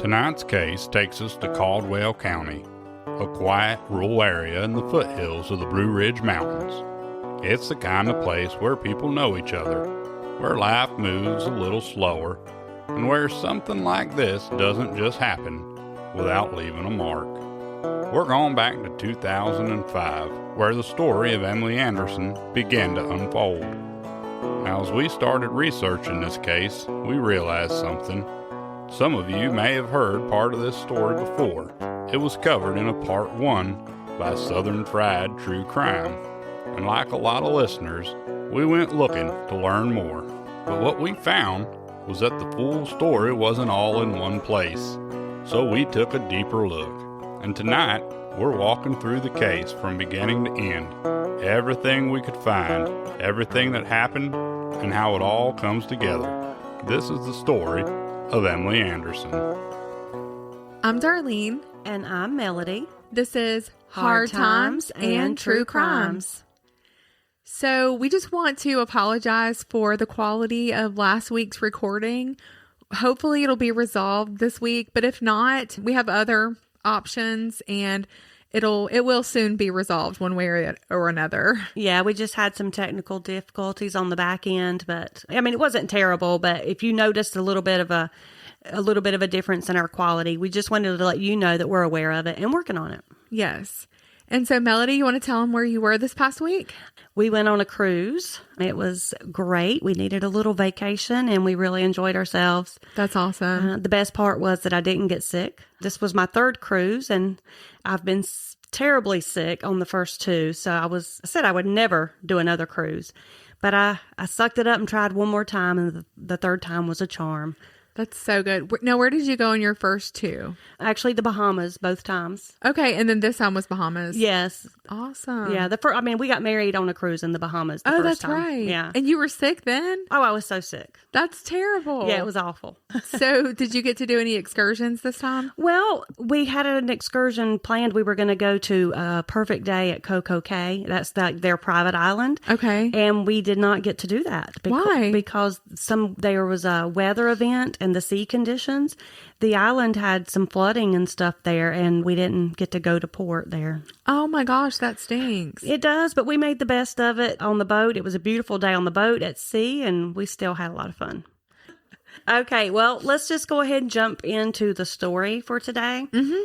Tonight's case takes us to Caldwell County, a quiet, rural area in the foothills of the Blue Ridge Mountains. It's the kind of place where people know each other, where life moves a little slower, and where something like this doesn't just happen without leaving a mark. We're going back to 2005, where the story of Emily Anderson began to unfold. Now, as we started researching this case, we realized something. Some of you may have heard part of this story before. It was covered in a part 1 by Southern Fried True Crime. And like a lot of listeners, we went looking to learn more. But what we found was that the full story wasn't all in one place. So we took a deeper look. And tonight, we're walking through the case from beginning to end. Everything we could find, everything that happened, and how it all comes together. This is the story of Emily Anderson. I'm Darlene. And I'm Melody. This is Hard Times and True Crimes. So we just want to apologize for the quality of last week's recording. Hopefully it'll be resolved this week, but if not, we have other options and it will soon be resolved one way or another. Yeah, we just had some technical difficulties on the back end, but I mean, it wasn't terrible, but if you noticed a little bit of a difference in our quality, we just wanted to let you know that we're aware of it and working on it. Yes. And so, Melody, you want to tell them where you were this past week? We went on a cruise. It was great. We needed a little vacation and we really enjoyed ourselves. That's awesome. The best part was that I didn't get sick. This was my third cruise and I've been terribly sick on the first two. So I said I would never do another cruise, but I sucked it up and tried one more time, and the third time was a charm. That's so good. Now, where did you go on your first two? Actually, the Bahamas, both times. Okay, and then this time was Bahamas. Yes. Awesome. Yeah, we got married on a cruise in the Bahamas the first time. Right. Yeah. And you were sick then? Oh, I was so sick. That's terrible. Yeah, it was awful. So, did you get to do any excursions this time? Well, we had an excursion planned. We were going to go to Perfect Day at Coco Cay. That's their private island. Okay. And we did not get to do that. Why? Because there was a weather event and the sea conditions. The island had some flooding and stuff there, and we didn't get to go to port there. Oh my gosh, that stinks. It does, but we made the best of it on the boat. It was a beautiful day on the boat at sea, and we still had a lot of fun. Okay, well, let's just go ahead and jump into the story for today. Mm-hmm.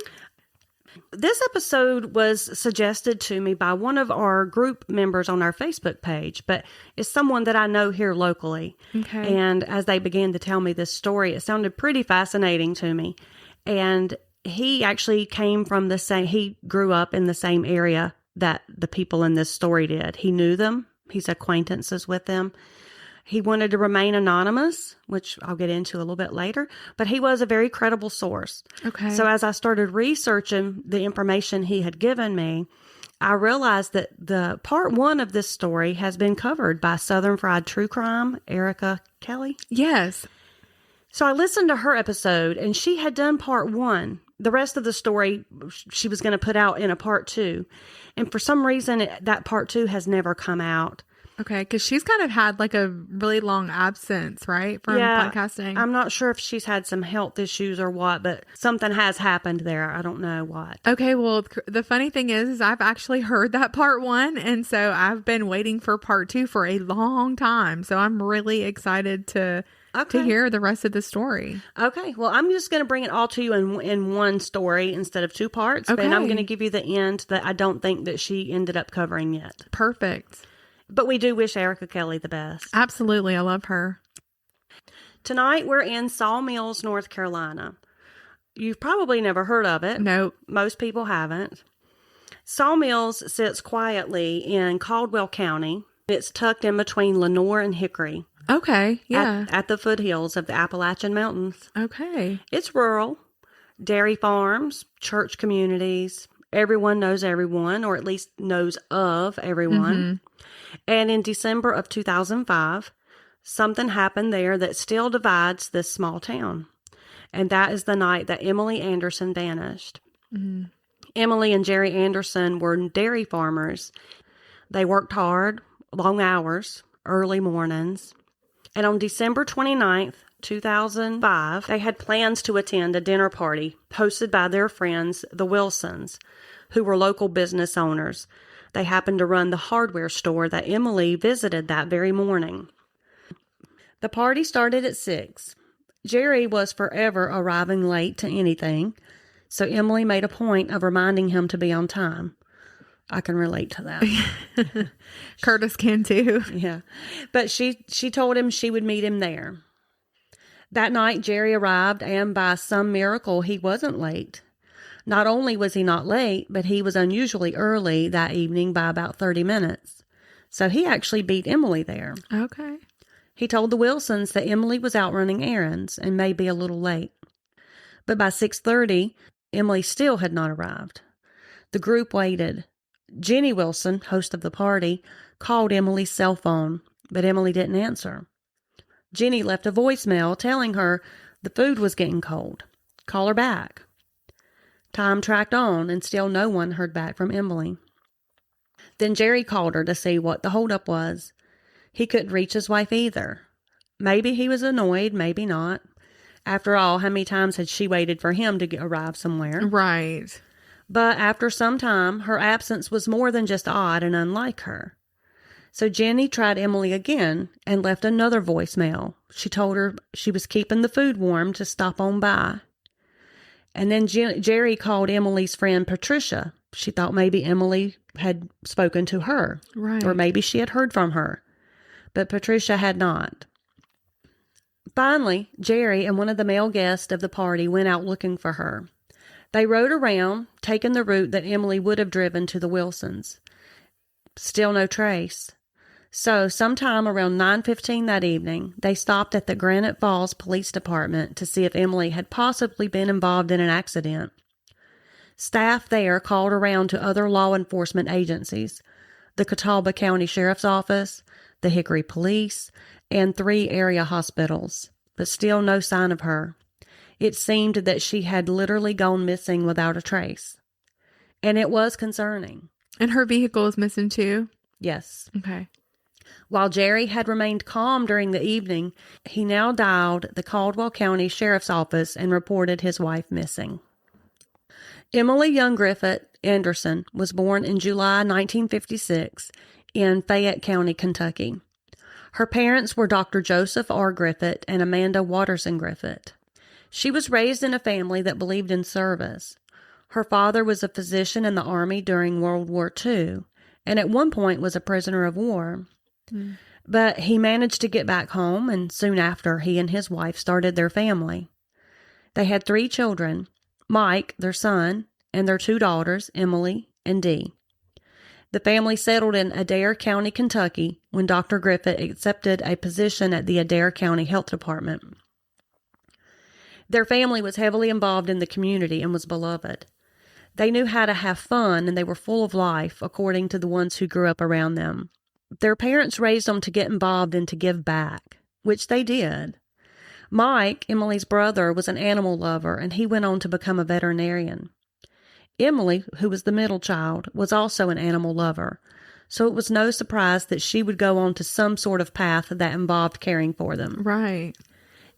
This episode was suggested to me by one of our group members on our Facebook page, but it's someone that I know here locally. Okay. And as they began to tell me this story, it sounded pretty fascinating to me. And he actually he grew up in the same area that the people in this story did. He knew them. He's acquaintances with them. He wanted to remain anonymous, which I'll get into a little bit later, but he was a very credible source. Okay. So as I started researching the information he had given me, I realized that the part 1 of this story has been covered by Southern Fried True Crime, Erica Kelly. Yes. So I listened to her episode and she had done part 1. The rest of the story she was going to put out in a part 2. And for some reason, that part 2 has never come out. Okay, because she's kind of had like a really long absence, right, from podcasting? I'm not sure if she's had some health issues or what, but something has happened there. I don't know what. Okay, well, the funny thing is I've actually heard that part 1, and so I've been waiting for part 2 for a long time. So I'm really excited to hear the rest of the story. Okay, well, I'm just going to bring it all to you in one story instead of 2 parts. Okay. And I'm going to give you the end that I don't think that she ended up covering yet. Perfect. But we do wish Erica Kelly the best. Absolutely. I love her. Tonight, we're in Sawmills, North Carolina. You've probably never heard of it. Nope. Most people haven't. Sawmills sits quietly in Caldwell County. It's tucked in between Lenoir and Hickory. Okay. Yeah. At the foothills of the Appalachian Mountains. Okay. It's rural. Dairy farms, church communities. Everyone knows everyone, or at least knows of everyone. Mm-hmm. And in December of 2005, something happened there that still divides this small town. And that is the night that Emily Anderson vanished. Mm-hmm. Emily and Jerry Anderson were dairy farmers. They worked hard, long hours, early mornings. And on December 29th, 2005, they had plans to attend a dinner party hosted by their friends, the Wilsons, who were local business owners. They happened to run the hardware store that Emily visited that very morning. The party started at 6. Jerry was forever arriving late to anything, so Emily made a point of reminding him to be on time. I can relate to that. Curtis can too. Yeah. But she told him she would meet him there. That night, Jerry arrived, and by some miracle, he wasn't late. Not only was he not late, but he was unusually early that evening by about 30 minutes. So he actually beat Emily there. Okay. He told the Wilsons that Emily was out running errands and may be a little late. But by 6:30, Emily still had not arrived. The group waited. Jenny Wilson, host of the party, called Emily's cell phone, but Emily didn't answer. Jenny left a voicemail telling her the food was getting cold. Call her back. Time tracked on, and still no one heard back from Emily. Then Jerry called her to see what the holdup was. He couldn't reach his wife either. Maybe he was annoyed, maybe not. After all, how many times had she waited for him to arrive somewhere? Right. But after some time, her absence was more than just odd and unlike her. So Jenny tried Emily again and left another voicemail. She told her she was keeping the food warm to stop on by. And then Jerry called Emily's friend Patricia. She thought maybe Emily had spoken to her. Right. Or maybe she had heard from her. But Patricia had not. Finally, Jerry and one of the male guests of the party went out looking for her. They rode around, taking the route that Emily would have driven to the Wilsons. Still no trace. So, sometime around 9:15 that evening, they stopped at the Granite Falls Police Department to see if Emily had possibly been involved in an accident. Staff there called around to other law enforcement agencies, the Caldwell County Sheriff's Office, the Hickory Police, and 3 area hospitals, but still no sign of her. It seemed that she had literally gone missing without a trace. And it was concerning. And her vehicle is missing too? Yes. Okay. While Jerry had remained calm during the evening, he now dialed the Caldwell County Sheriff's Office and reported his wife missing. Emily Young Griffith Anderson was born in July 1956 in Fayette County, Kentucky. Her parents were Dr. Joseph R. Griffith and Amanda Watterson Griffith. She was raised in a family that believed in service. Her father was a physician in the Army during World War II, and at one point was a prisoner of war. But he managed to get back home, and soon after, he and his wife started their family. They had 3 children, Mike, their son, and their 2 daughters, Emily and Dee. The family settled in Adair County, Kentucky, when Dr. Griffith accepted a position at the Adair County Health Department. Their family was heavily involved in the community and was beloved. They knew how to have fun, and they were full of life, according to the ones who grew up around them. Their parents raised them to get involved and to give back, which they did. Mike, Emily's brother, was an animal lover, and he went on to become a veterinarian. Emily, who was the middle child, was also an animal lover, so it was no surprise that she would go on to some sort of path that involved caring for them. Right.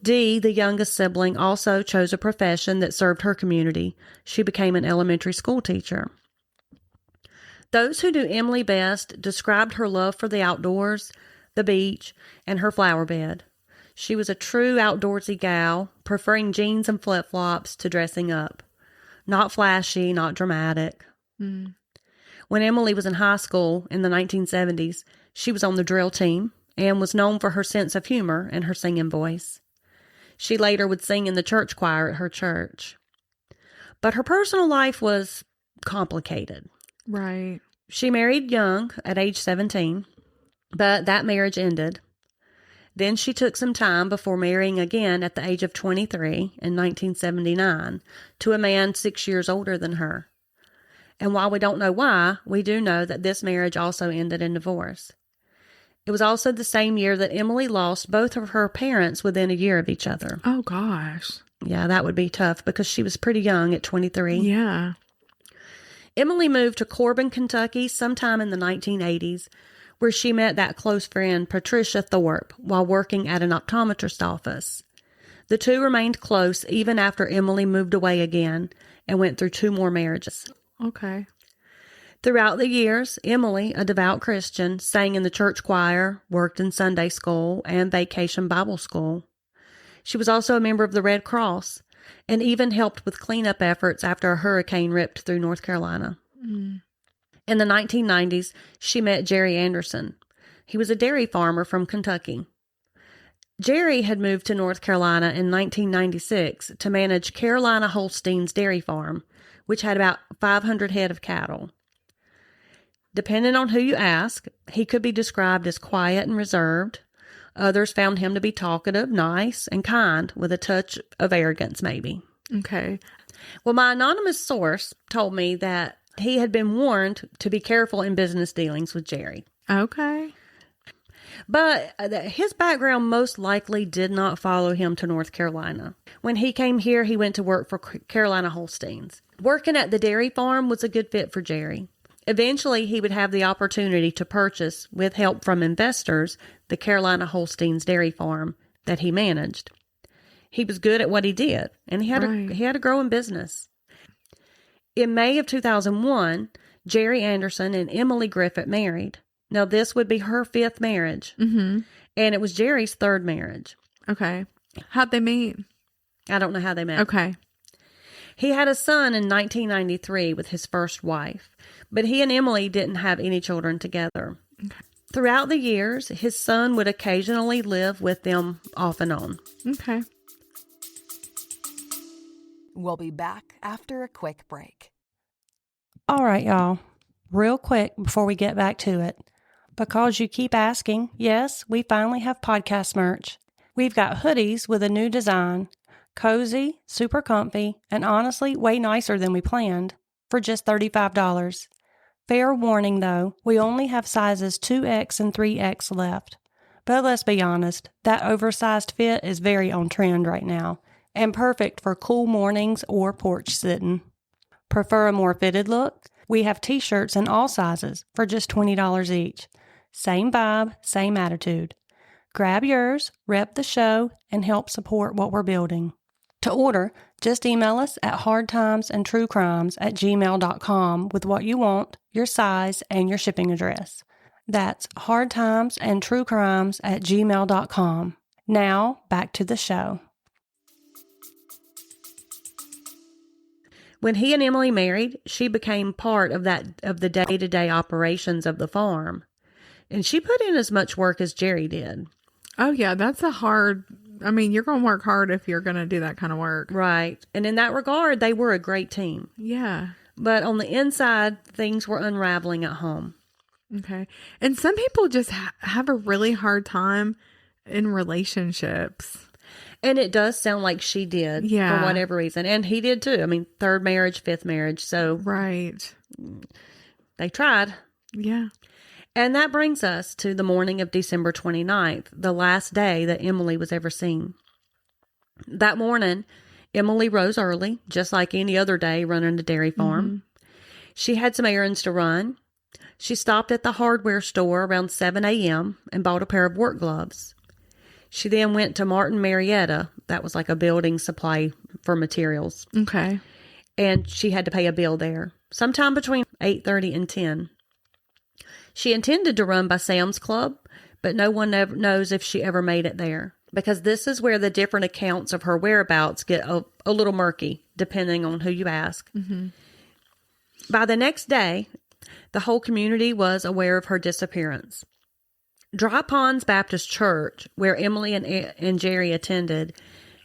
Dee, the youngest sibling, also chose a profession that served her community. She became an elementary school teacher. Those who knew Emily best described her love for the outdoors, the beach, and her flower bed. She was a true outdoorsy gal, preferring jeans and flip-flops to dressing up. Not flashy, not dramatic. When Emily was in high school in the 1970s, she was on the drill team and was known for her sense of humor and her singing voice. She later would sing in the church choir at her church. But her personal life was complicated. Right. She married young at age 17, but that marriage ended. Then she took some time before marrying again at the age of 23 in 1979 to a man 6 years older than her. And while we don't know why, we do know that this marriage also ended in divorce. It was also the same year that Emily lost both of her parents within a year of each other. Oh, gosh. Yeah, that would be tough because she was pretty young at 23. Yeah. Emily moved to Corbin, Kentucky sometime in the 1980s, where she met that close friend, Patricia Thorpe, while working at an optometrist office. The two remained close even after Emily moved away again and went through 2 more marriages. Okay. Throughout the years, Emily, a devout Christian, sang in the church choir, worked in Sunday school and vacation Bible school. She was also a member of the Red Cross and even helped with cleanup efforts after a hurricane ripped through North Carolina. Mm. In the 1990s, she met Jerry Anderson. He was a dairy farmer from Kentucky. Jerry had moved to North Carolina in 1996 to manage Carolina Holstein's dairy farm, which had about 500 head of cattle. Depending on who you ask, he could be described as quiet and reserved. Others found him to be talkative, nice, and kind, with a touch of arrogance, maybe. Okay. Well, my anonymous source told me that he had been warned to be careful in business dealings with Jerry. Okay. But his background most likely did not follow him to North Carolina. When he came here, he went to work for Carolina Holsteins. Working at the dairy farm was a good fit for Jerry. Eventually, he would have the opportunity to purchase, with help from investors, the Carolina Holsteins dairy farm that he managed. He was good at what he did, and he had a growing business. In May of 2001, Jerry Anderson and Emily Griffith married. Now, this would be her 5th marriage, Mm-hmm. and it was Jerry's 3rd marriage. Okay. How'd they meet? I don't know how they met. Okay. He had a son in 1993 with his first wife, but he and Emily didn't have any children together. Okay. Throughout the years, his son would occasionally live with them off and on. Okay. We'll be back after a quick break. All right, y'all. Real quick before we get back to it. Because you keep asking, yes, we finally have podcast merch. We've got hoodies with a new design, cozy, super comfy, and honestly way nicer than we planned, for just $35. Fair warning though, we only have sizes 2X and 3X left. But let's be honest, that oversized fit is very on trend right now, and perfect for cool mornings or porch sitting. Prefer a more fitted look? We have t-shirts in all sizes for just $20 each. Same vibe, same attitude. Grab yours, rep the show, and help support what we're building. To order, just email us at hardtimesandtruecrimes@gmail.com with what you want, your size, and your shipping address. That's hardtimesandtruecrimes@gmail.com. Now, back to the show. When he and Emily married, she became part of the day-to-day operations of the farm. And she put in as much work as Jerry did. Oh, yeah. That's you're going to work hard if you're going to do that kind of work. Right. And in that regard, they were a great team. Yeah. But on the inside, things were unraveling at home. Okay. And some people just have a really hard time in relationships. And it does sound like she did. Yeah. For whatever reason. And he did too. 3rd marriage, 5th marriage. So. Right. They tried. Yeah. And that brings us to the morning of December 29th, the last day that Emily was ever seen. That morning, Emily rose early, just like any other day running the dairy farm. Mm-hmm. She had some errands to run. She stopped at the hardware store around 7 a.m. and bought a pair of work gloves. She then went to Martin Marietta. That was like a building supply for materials. Okay. And she had to pay a bill there, sometime between 8:30 and 10. She intended to run by Sam's Club, but no one ever knows if she ever made it there, because this is where the different accounts of her whereabouts get a little murky, depending on who you ask. Mm-hmm. By the next day, the whole community was aware of her disappearance. Dry Ponds Baptist Church, where Emily and Jerry attended,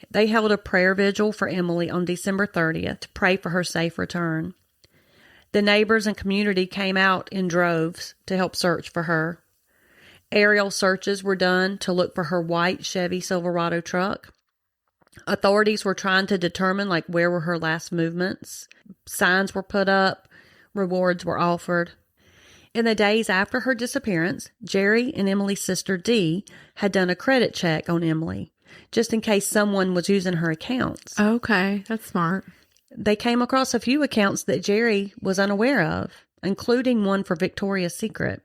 they held a prayer vigil for Emily on December 30th to pray for her safe return. The neighbors and community came out in droves to help search for her. Aerial searches were done to look for her white Chevy Silverado truck. Authorities were trying to determine where were her last movements. Signs were put up. Rewards were offered. In the days after her disappearance, Jerry and Emily's sister Dee had done a credit check on Emily, just in case someone was using her accounts. Okay, that's smart. They came across a few accounts that Jerry was unaware of, including one for Victoria's Secret.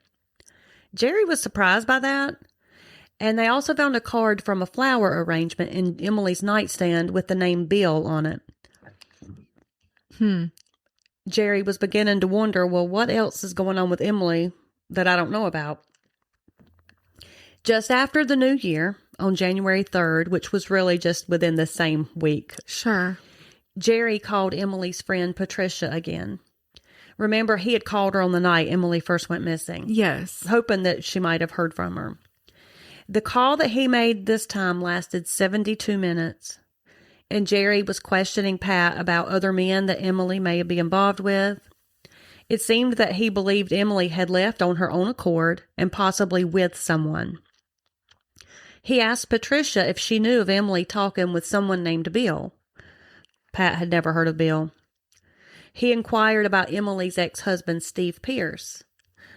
Jerry was surprised by that. And they also found a card from a flower arrangement in Emily's nightstand with the name Bill on it. Jerry was beginning to wonder, well, what else is going on with Emily that I don't know about? Just after the new year, on January 3rd, which was really just within the same week, Sure. Jerry called Emily's friend Patricia again. Remember, he had called her on the night Emily first went missing. Yes. Hoping that she might have heard from her. The call that he made this time lasted 72 minutes, and Jerry was questioning Pat about other men that Emily may be involved with. It seemed that he believed Emily had left on her own accord and possibly with someone. He asked Patricia if she knew of Emily talking with someone named Bill. Pat had never heard of Bill. He inquired about Emily's ex-husband, Steve Pierce.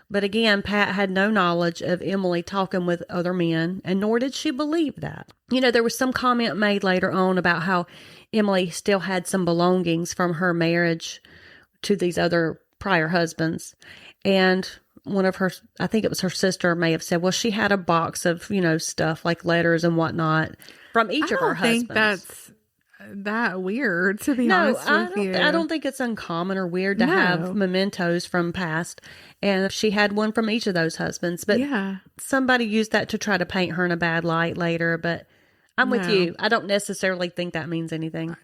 But again, Pat had no knowledge of Emily talking with other men, and nor did she believe that. You know, there was some comment made later on about how Emily still had some belongings from her marriage to these other prior husbands. And one of her, I think it was her sister, may have said, well, she had a box of, you know, stuff like letters and whatnot from each of her husbands. I don't think that's that weird, to be honest with you. I don't think it's uncommon or weird to have mementos from past. And she had one from each of those husbands. But somebody used that to try to paint her in a bad light later. But I'm with you. I don't necessarily think that means anything.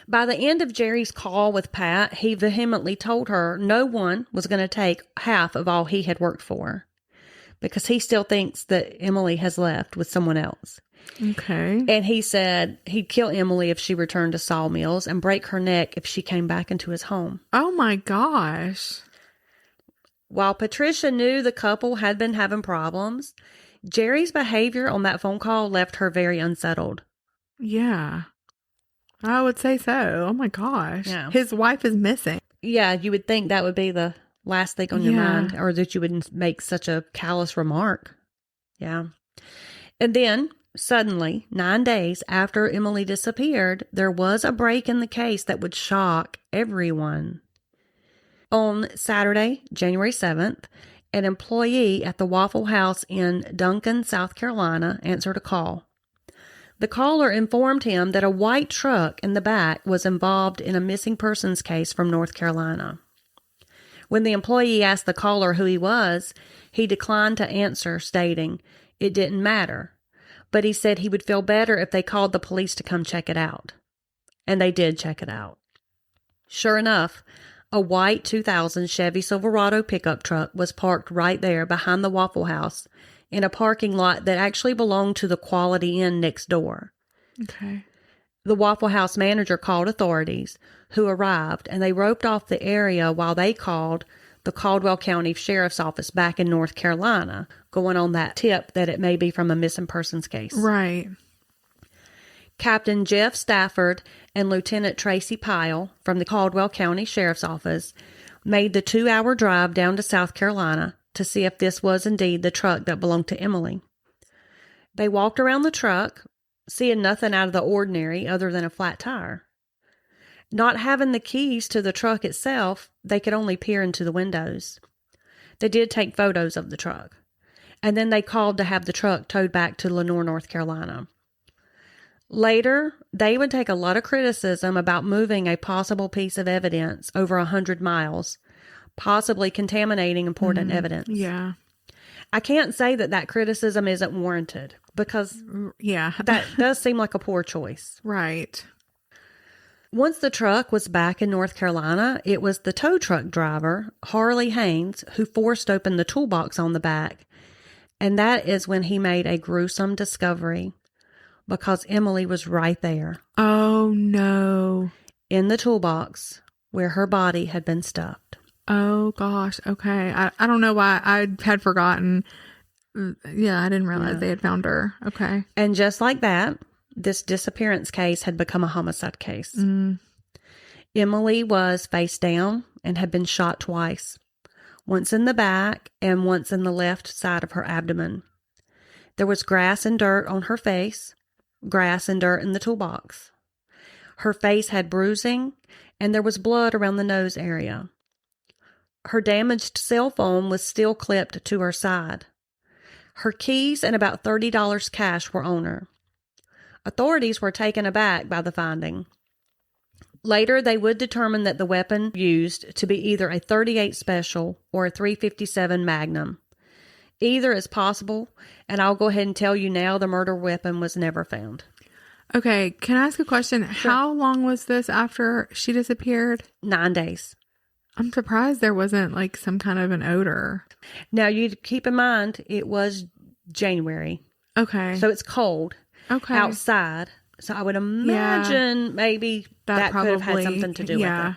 By the end of Jerry's call with Pat, he vehemently told her no one was going to take half of all he had worked for, because he still thinks that Emily has left with someone else. Okay. And he said he'd kill Emily if she returned to Sawmills and break her neck if she came back into his home. Oh my gosh. While Patricia knew the couple had been having problems, Jerry's behavior on that phone call left her very unsettled. Yeah. I would say so. Oh my gosh. Yeah. His wife is missing. Yeah, you would think that would be the last thing on your mind, or that you would make such a callous remark. Yeah. And then, suddenly, 9 days after Emily disappeared, there was a break in the case that would shock everyone. On Saturday, January 7th, an employee at the Waffle House in Duncan, South Carolina, answered a call. The caller informed him that a white truck in the back was involved in a missing persons case from North Carolina. When the employee asked the caller who he was, he declined to answer, stating it didn't matter, but he said he would feel better if they called the police to come check it out. And they did check it out. Sure enough, a white 2000 Chevy Silverado pickup truck was parked right there behind the Waffle House in a parking lot that actually belonged to the Quality Inn next door. Okay. The Waffle House manager called authorities, who arrived, and they roped off the area while they called the Caldwell County Sheriff's Office back in North Carolina, going on that tip that it may be from a missing persons case. Right. Captain Jeff Stafford and Lieutenant Tracy Pyle from the Caldwell County Sheriff's Office made the 2-hour drive down to South Carolina to see if this was indeed the truck that belonged to Emily. They walked around the truck, seeing nothing out of the ordinary other than a flat tire. Not having the keys to the truck itself, they could only peer into the windows. They did take photos of the truck, and then they called to have the truck towed back to Lenoir, North Carolina. Later, they would take a lot of criticism about moving a possible piece of evidence over 100 miles, possibly contaminating important evidence. Yeah. I can't say that criticism isn't warranted, because that does seem like a poor choice. Right. Once the truck was back in North Carolina, it was the tow truck driver, Harley Haynes, who forced open the toolbox on the back. And that is when he made a gruesome discovery, because Emily was right there. Oh, no. In the toolbox where her body had been stuffed. Oh, gosh. Okay. I don't know why I had forgotten. Yeah, I didn't realize they had found her. Okay. And just like that, this disappearance case had become a homicide case. Emily was face down and had been shot twice, once in the back and once in the left side of her abdomen. There was grass and dirt on her face, grass and dirt in the toolbox. Her face had bruising, and there was blood around the nose area. Her damaged cell phone was still clipped to her side. Her keys and about $30 cash were on her. Authorities were taken aback by the finding. Later, they would determine that the weapon used to be either a .38 Special or a .357 Magnum. Either is possible, and I'll go ahead and tell you now the murder weapon was never found. Okay, can I ask a question? Sure. How long was this after she disappeared? 9 days. I'm surprised there wasn't like some kind of an odor. Now, you keep in mind, it was January, Okay. so it's cold outside. So I would imagine maybe that could have had something to do with it.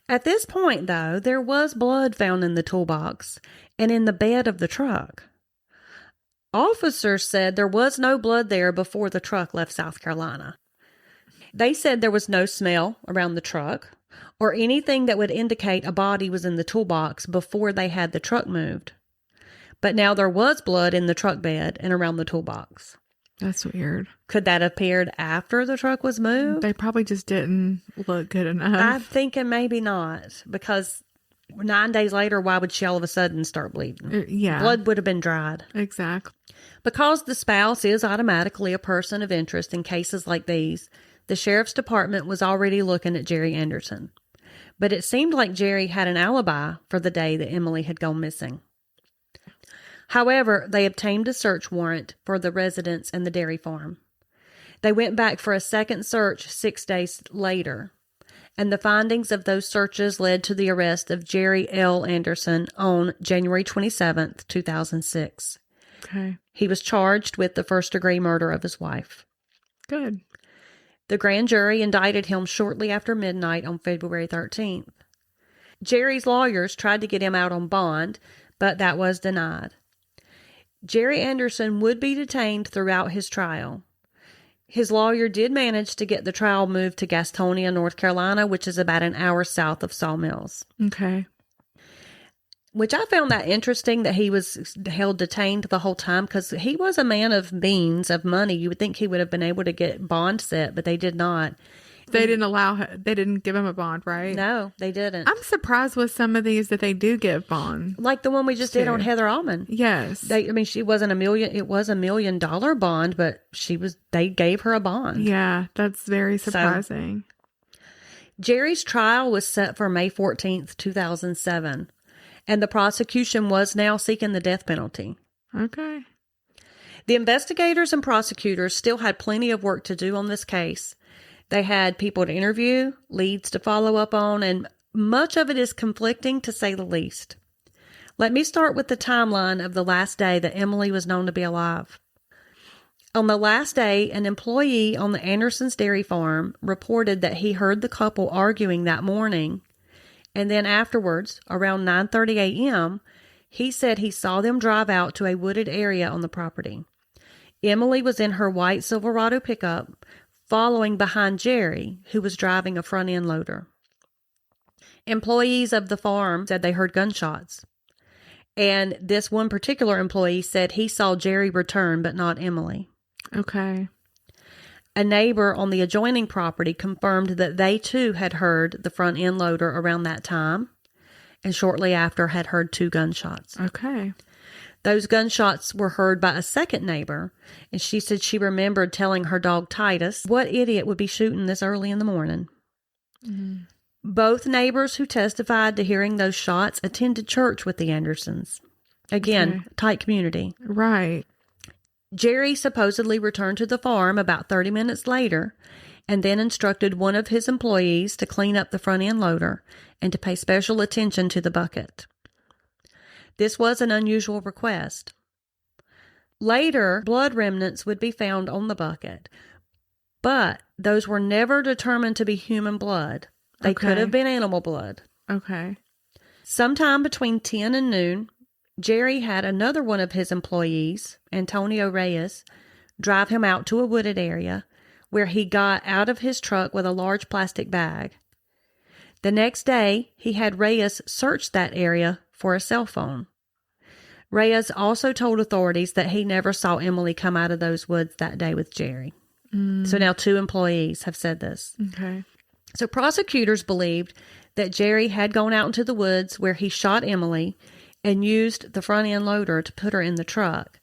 At this point, though, there was blood found in the toolbox and in the bed of the truck. Officers said there was no blood there before the truck left South Carolina. They said there was no smell around the truck or anything that would indicate a body was in the toolbox before they had the truck moved. But now there was blood in the truck bed and around the toolbox. That's weird. Could that have appeared after the truck was moved? They probably just didn't look good enough. I'm thinking maybe not, because 9 days later, why would she all of a sudden start bleeding? Yeah. Blood would have been dried. Exactly. Because the spouse is automatically a person of interest in cases like these, the sheriff's department was already looking at Jerry Anderson. But it seemed like Jerry had an alibi for the day that Emily had gone missing. However, they obtained a search warrant for the residence and the dairy farm. They went back for a second search 6 days later, and the findings of those searches led to the arrest of Jerry L. Anderson on January 27th, 2006. Okay. He was charged with the first-degree murder of his wife. Good. The grand jury indicted him shortly after midnight on February 13th. Jerry's lawyers tried to get him out on bond, but that was denied. Jerry Anderson would be detained throughout his trial. His lawyer did manage to get the trial moved to Gastonia, North Carolina, which is about an hour south of Sawmills. Okay. Which I found that interesting that he was held detained the whole time, because he was a man of means, of money. You would think he would have been able to get bond set, but they did not. They didn't give him a bond, right? No, they didn't. I'm surprised with some of these that they do give bond. Like the one we just did on Heather Allman. Yes. She wasn't it was $1 million bond, but they gave her a bond. Yeah, that's very surprising. So, Jerry's trial was set for May 14th, 2007, and the prosecution was now seeking the death penalty. Okay. The investigators and prosecutors still had plenty of work to do on this case. They had people to interview, leads to follow up on, and much of it is conflicting, to say the least. Let me start with the timeline of the last day that Emily was known to be alive. On the last day, an employee on the Andersons dairy farm reported that he heard the couple arguing that morning, and then afterwards, around 9:30 a.m., he said he saw them drive out to a wooded area on the property. Emily was in her white Silverado pickup, following behind Jerry, who was driving a front-end loader. Employees of the farm said they heard gunshots. And this one particular employee said he saw Jerry return, but not Emily. Okay. A neighbor on the adjoining property confirmed that they too had heard the front-end loader around that time, and shortly after had heard 2 gunshots. Okay. Those gunshots were heard by a second neighbor, and she said she remembered telling her dog Titus, "What idiot would be shooting this early in the morning?" Mm-hmm. Both neighbors who testified to hearing those shots attended church with the Andersons. Again, tight community. Right. Jerry supposedly returned to the farm about 30 minutes later and then instructed one of his employees to clean up the front-end loader and to pay special attention to the bucket. This was an unusual request. Later, blood remnants would be found on the bucket, but those were never determined to be human blood. They could have been animal blood. Okay. Sometime between 10 and noon, Jerry had another one of his employees, Antonio Reyes, drive him out to a wooded area where he got out of his truck with a large plastic bag. The next day, he had Reyes search that area for a cell phone. Reyes also told authorities that he never saw Emily come out of those woods that day with Jerry. So now 2 employees have said this. Okay. So prosecutors believed that Jerry had gone out into the woods where he shot Emily and used the front end loader to put her in the truck.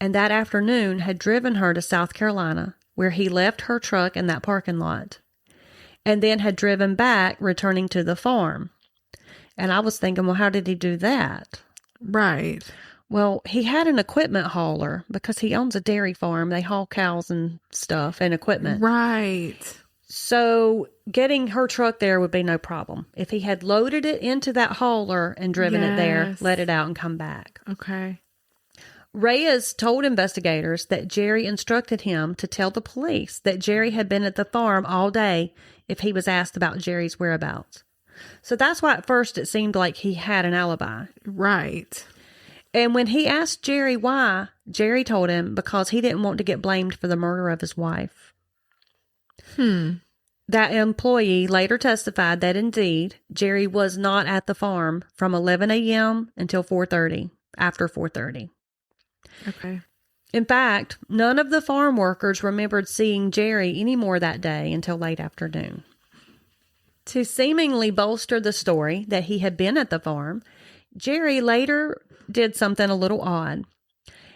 And that afternoon had driven her to South Carolina, where he left her truck in that parking lot, and then had driven back, returning to the farm. And I was thinking, well, how did he do that? Right. Well, he had an equipment hauler because he owns a dairy farm. They haul cows and stuff and equipment. Right. So getting her truck there would be no problem. If he had loaded it into that hauler and driven it there, Yes. let it out and come back. Okay. Reyes told investigators that Jerry instructed him to tell the police that Jerry had been at the farm all day if he was asked about Jerry's whereabouts. So that's why at first it seemed like he had an alibi. Right. And when he asked Jerry why, Jerry told him because he didn't want to get blamed for the murder of his wife. That employee later testified that indeed, Jerry was not at the farm from 11 a.m. until 4:30, after 4:30. Okay. In fact, none of the farm workers remembered seeing Jerry anymore that day until late afternoon. To seemingly bolster the story that he had been at the farm, Jerry later did something a little odd.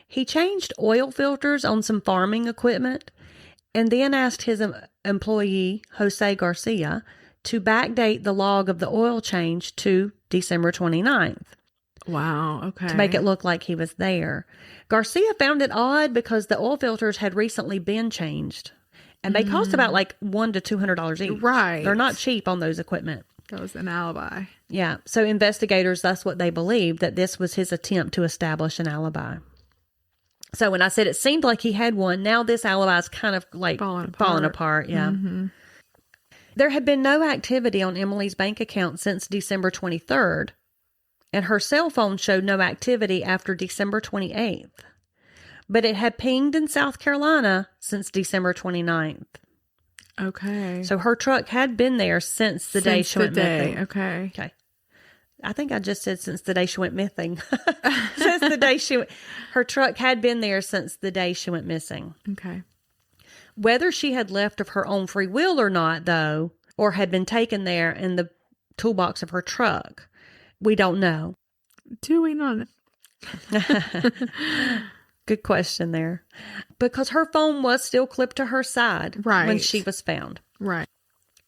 He changed oil filters on some farming equipment and then asked his employee, Jose Garcia, to backdate the log of the oil change to December 29th. Wow. Okay. To make it look like he was there. Garcia found it odd because the oil filters had recently been changed. And they cost about like $100 to $200 each. Right. They're not cheap on those equipment. That was an alibi. Yeah. So investigators, that's what they believed, that this was his attempt to establish an alibi. So when I said it seemed like he had one, now this alibi is kind of like falling apart. Yeah. Mm-hmm. There had been no activity on Emily's bank account since December 23rd, and her cell phone showed no activity after December 28th. But it had pinged in South Carolina since December 29th. Okay. So her truck had been there since the day she went missing. Okay. Okay. I think I just said since the day she went missing. Since the day her truck had been there since the day she went missing. Okay. Whether she had left of her own free will or not, though, or had been taken there in the toolbox of her truck, we don't know. Do we not? Good question there. Because her phone was still clipped to her side when Right. she was found. Right.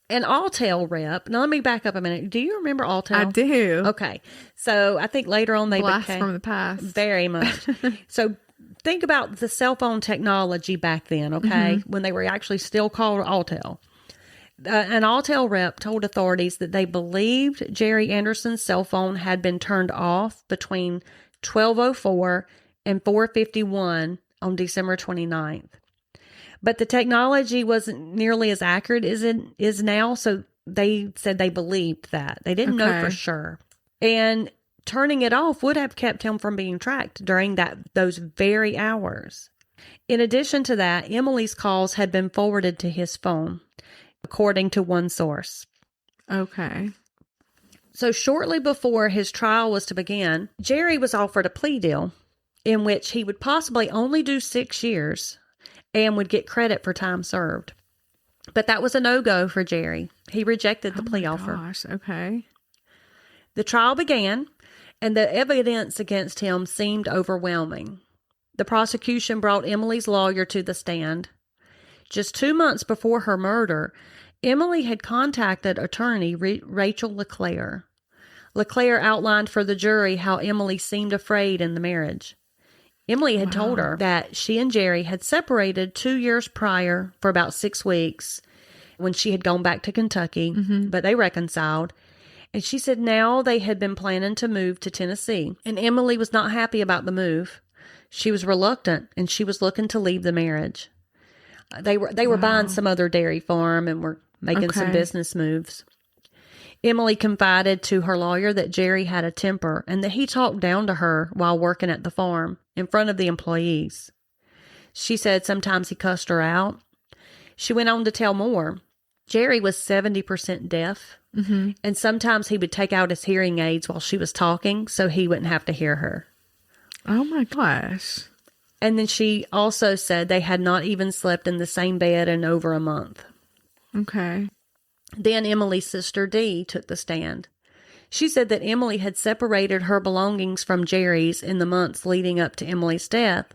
An Alltel rep, now let me back up a minute. Do you remember Alltel? I do. Okay. So I think later on they Blast became... from the past. Very much. So think about the cell phone technology back then, okay? When they were actually still called Alltel. An Alltel rep told authorities that they believed Jerry Anderson's cell phone had been turned off between 12:04 and 4:51 on December 29th. But the technology wasn't nearly as accurate as it is now, so they said they believed that. They didn't know for Okay. sure. And turning it off would have kept him from being tracked during those very hours. In addition to that, Emily's calls had been forwarded to his phone, according to one source. Okay. So shortly before his trial was to begin, Jerry was offered a plea deal in which he would possibly only do 6 years and would get credit for time served. But that was a no-go for Jerry. He rejected the plea offer. Gosh. Okay. The trial began, and the evidence against him seemed overwhelming. The prosecution brought Emily's lawyer to the stand. Just 2 months before her murder, Emily had contacted attorney Rachel LeClaire. LeClaire outlined for the jury how Emily seemed afraid in the marriage. Emily had told her that she and Jerry had separated 2 years prior for about 6 weeks when she had gone back to Kentucky, but they reconciled. And she said now they had been planning to move to Tennessee, and Emily was not happy about the move. She was reluctant, and she was looking to leave the marriage. They were buying some other dairy farm and were making some Okay. business moves. Emily confided to her lawyer that Jerry had a temper and that he talked down to her while working at the farm in front of the employees. She said sometimes he cussed her out. She went on to tell more. Jerry was 70% deaf, and sometimes he would take out his hearing aids while she was talking so he wouldn't have to hear her. Oh my gosh. And then she also said they had not even slept in the same bed in over a month. Okay. Then Emily's sister Dee took the stand. She said that Emily had separated her belongings from Jerry's in the months leading up to Emily's death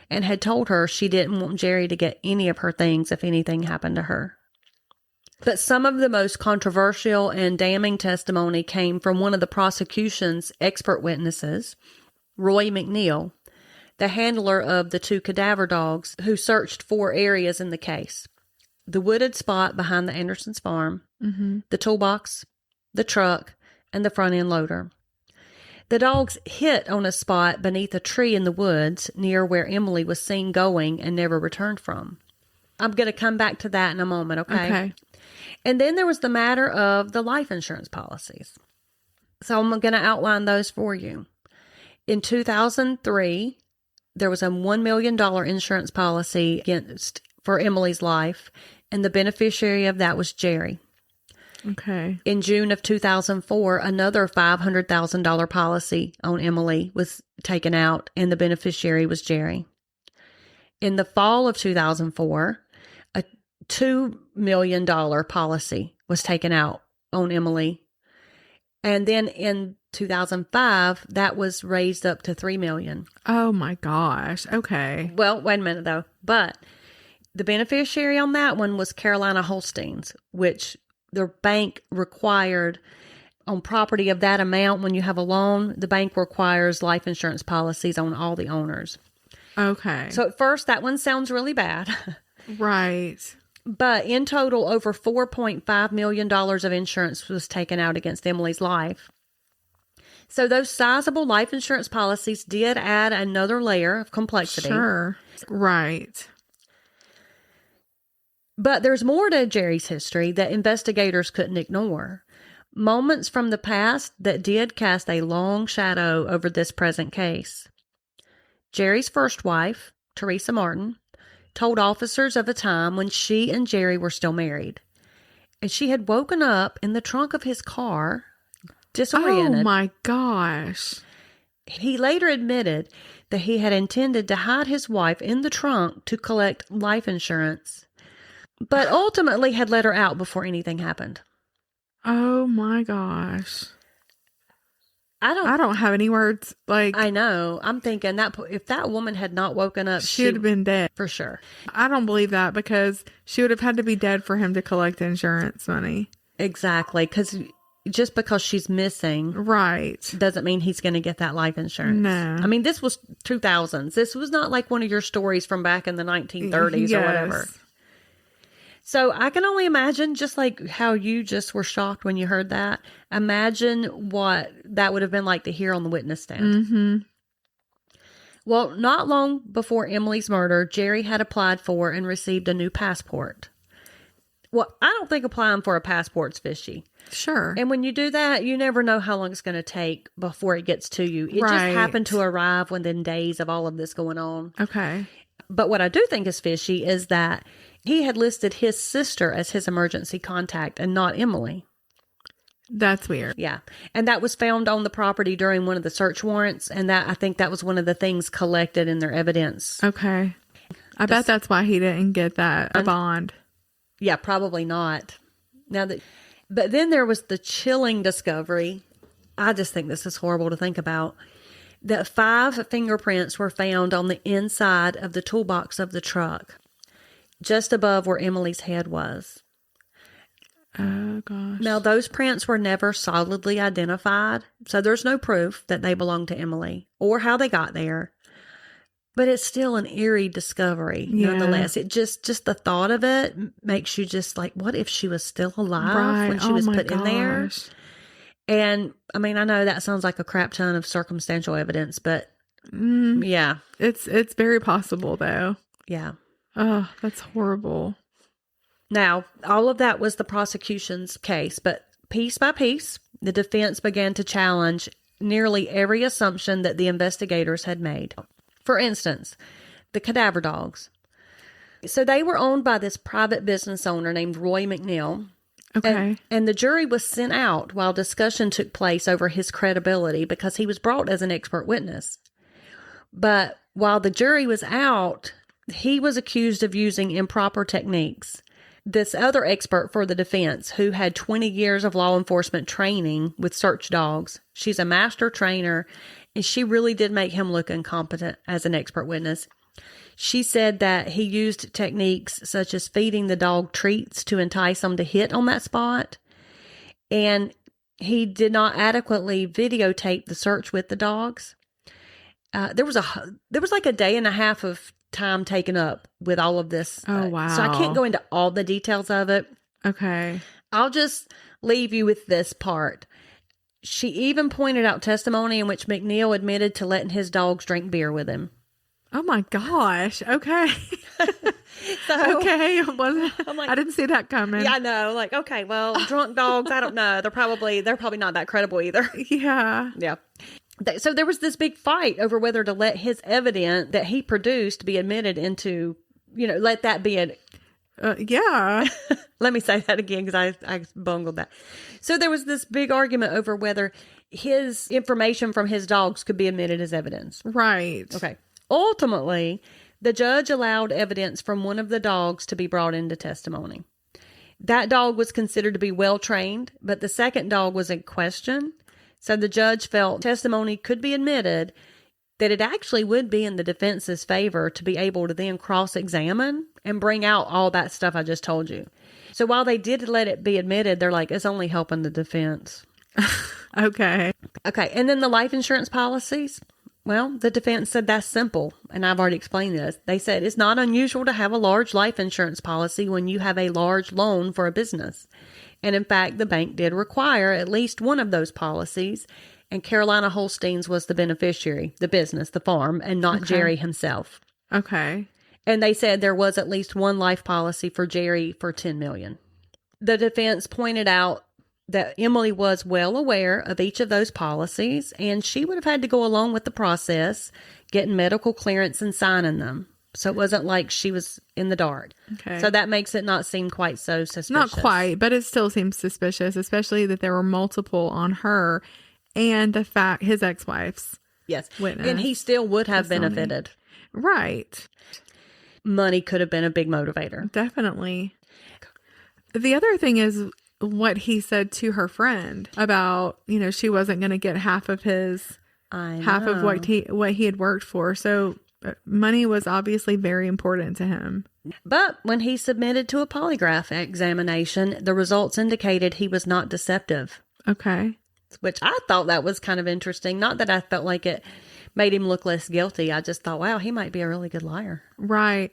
and had told her she didn't want Jerry to get any of her things if anything happened to her. But some of the most controversial and damning testimony came from one of the prosecution's expert witnesses, Roy McNeil, the handler of the 2 cadaver dogs who searched 4 areas in the case: the wooded spot behind the Andersons' farm, the toolbox, the truck, and the front end loader. The dogs hit on a spot beneath a tree in the woods near where Emily was seen going and never returned from. I'm going to come back to that in a moment, okay? And then there was the matter of the life insurance policies. So I'm going to outline those for you. In 2003, there was a $1 million insurance policy for Emily's life, and the beneficiary of that was Jerry. Okay. In June of 2004, another $500,000 policy on Emily was taken out, and the beneficiary was Jerry. In the fall of 2004, a $2 million policy was taken out on Emily. And then in 2005, that was raised up to $3 million. Oh my gosh. Okay. Well, wait a minute though. But the beneficiary on that one was Carolina Holsteins, which the bank required on property of that amount. When you have a loan, the bank requires life insurance policies on all the owners. Okay. So at first, that one sounds really bad. Right. But in total, over $4.5 million of insurance was taken out against Emily's life. So those sizable life insurance policies did add another layer of complexity. Sure. Right. But there's more to Jerry's history that investigators couldn't ignore. Moments from the past that did cast a long shadow over this present case. Jerry's first wife, Teresa Martin, told officers of a time when she and Jerry were still married. And she had woken up in the trunk of his car, disoriented. Oh my gosh. He later admitted that he had intended to hide his wife in the trunk to collect life insurance, but ultimately had let her out before anything happened. Oh my gosh. I don't have any words. Like, I know. I'm thinking that if that woman had not woken up, she would have been dead. For sure. I don't believe that, because she would have had to be dead for him to collect insurance money. Exactly. Because just because she's missing, right, doesn't mean he's going to get that life insurance. No. I mean, this was 2000s. This was not like one of your stories from back in the 1930s or whatever. So I can only imagine, just like how you just were shocked when you heard that, imagine what that would have been like to hear on the witness stand. Mm-hmm. Well, not long before Emily's murder, Jerry had applied for and received a new passport. Well, I don't think applying for a passport's fishy. Sure. And when you do that, you never know how long it's going to take before it gets to you. It just happened to arrive within days of all of this going on. Okay. But what I do think is fishy is that he had listed his sister as his emergency contact and not Emily. That's weird. Yeah. And that was found on the property during one of the search warrants. And that, I think that was one of the things collected in their evidence. Okay. I bet that's why he didn't get a bond. Yeah, probably not. But then there was the chilling discovery. I just think this is horrible to think about. That 5 fingerprints were found on the inside of the toolbox of the truck, just above where Emily's head was. Oh, gosh. Now, those prints were never solidly identified, so there's no proof that they belonged to Emily or how they got there. But it's still an eerie discovery, nonetheless. It just the thought of it makes you just like, what if she was still alive when she was put in there? And, I mean, I know that sounds like a crap ton of circumstantial evidence, but yeah. It's very possible, though. Yeah. Oh, that's horrible. Now, all of that was the prosecution's case, but piece by piece, the defense began to challenge nearly every assumption that the investigators had made. For instance, the cadaver dogs. So they were owned by this private business owner named Roy McNeil. Okay. And the jury was sent out while discussion took place over his credibility because he was brought as an expert witness. But while the jury was out, he was accused of using improper techniques, This other expert for the defense, who had 20 years of law enforcement training with search dogs, she's a master trainer, and she really did make him look incompetent as an expert witness. She said that he used techniques such as feeding the dog treats to entice them to hit on that spot, and he did not adequately videotape the search with the dogs. There was like a day and a half of time taken up with all of this. Oh, wow. So I can't go into all the details of it. Okay. I'll just leave you with this part. She even pointed out testimony in which McNeil admitted to letting his dogs drink beer with him. Oh my gosh. Okay. So, okay. I'm like, I didn't see that coming. yeah, I know. Like, okay, well, drunk dogs, I don't know. They're probably not that credible either. Yeah. Yeah. So there was this big fight over whether to let his evidence that he produced be admitted into, let that be an. Yeah. Let me say that again because I bungled that. So there was this big argument over whether his information from his dogs could be admitted as evidence. Right. Okay. Ultimately, the judge allowed evidence from one of the dogs to be brought into testimony. That dog was considered to be well trained, but the second dog was in question. So the judge felt testimony could be admitted, that it actually would be in the defense's favor to be able to then cross-examine and bring out all that stuff I just told you. So while they did let it be admitted, they're like, it's only helping the defense. Okay. Okay, and then the life insurance policies. Well, the defense said that's simple, and I've already explained this. They said it's not unusual to have a large life insurance policy when you have a large loan for a business. And in fact, the bank did require at least one of those policies, and Carolina Holstein's was the beneficiary, the business, the farm, and not Jerry himself. Okay. And they said there was at least one life policy for Jerry for $10 million. The defense pointed out that Emily was well aware of each of those policies, and she would have had to go along with the process, getting medical clearance and signing them. So it wasn't like she was in the dark. Okay. So that makes it not seem quite so suspicious. Not quite, but it still seems suspicious, especially that there were multiple on her and the fact his ex-wife's Yes. witness. And he still would have testimony. benefited. Right. Money could have been a big motivator. Definitely. The other thing is what he said to her friend about, she wasn't going to get half of his, half of what he had worked for. So money was obviously very important to him. But when he submitted to a polygraph examination, the results indicated he was not deceptive. Okay. Which I thought that was kind of interesting. Not that I felt like it made him look less guilty. I just thought, wow, he might be a really good liar. Right.